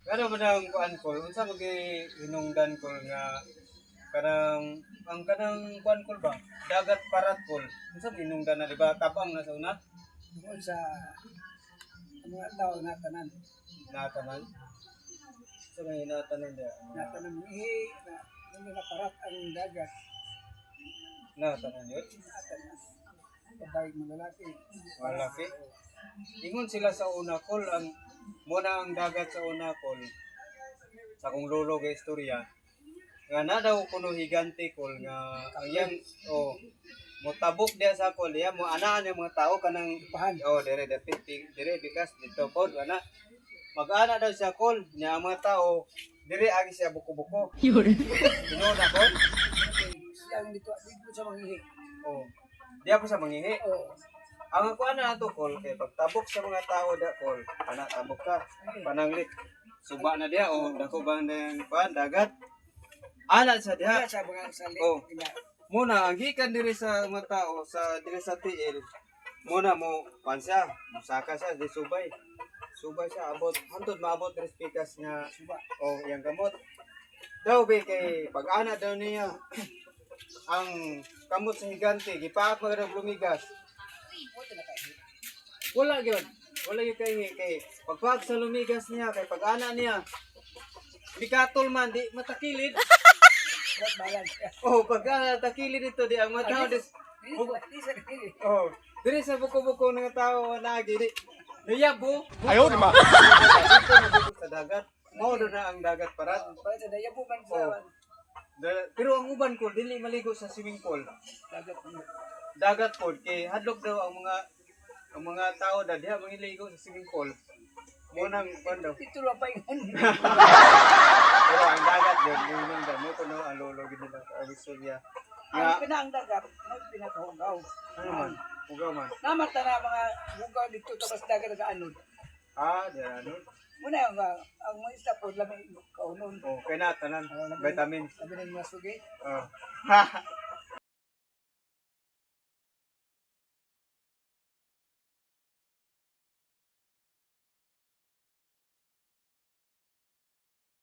Ano ba nang kuan ko? Unsa ba hinungdan ko nga kanang ang kanang kuan ko ba? Dagat parat ko. Unsa ba hinungdan na di ba tabang na sa una? Tungkol sa mga tao na tanan. Natanan. Sa mga hinatanan dia. Na tanan na hindi naparat ang dagat. Natanan yun. Na tanan. Babae mga lalaki. Malaki. Ingon sila sa una kol ang muna ang dagat sa una kol. Sa kong lolo nga istorya. Nga na daw kuno higante kol nga ang yang motabok dia sa kol ya mo anaan yung mga tao kanang Pahan. dire bikas dito pod ana mag-ana daw siya kol nya ang mga tao dire agi siya buko-buko. Tinuod ako. Siyang dito sa manghihi. Oh. Di ako sa manghihi. Oo. Ang ako na ato kol kay pagtabok sa mga tao da kol ana tabok ka pananglit suba na dia dako ba nang pan dagat ana sa diha Sa mga sali. Oh. Muna ang gikan diri sa mga tao sa diri sa tiil muna mo pansya musaka siya di subay siya abot hantod maabot diri sa pikas nga Suba. yang gamot daw be kay pag ana daw niya ang kamot sa higante gipaak mo ra lumigas wala gyud kay pagpag sa lumigas niya kay pag ana niya bikatol man di matakilid. Balance. Pag takilid dito di ang mga tao diri sa buko-buko ng tao nagi di niyabo Ayaw di ma. sa dagat mao do na ang dagat parat. Para sa daya po man sa Pero ang uban ko dili maligo sa swimming pool. dagat. Dagat pod kay hadlok daw ang mga tao da diha mangiligo sa swimming pool. Mo nang daw. Ito lang pa yun. Pero ang dagat din mo daw mo kuno ang lolo gid nila sa Abisoria. Ang Nga pinang dagat, may pinakahugaw. ano man ugaw man. Namata na mga hugaw dito tapos dagat nag-anod. Di ano. Muna yung ang mga isda po lamang kaunon. Kay na tanan vitamin. Sabi ng mga sugi.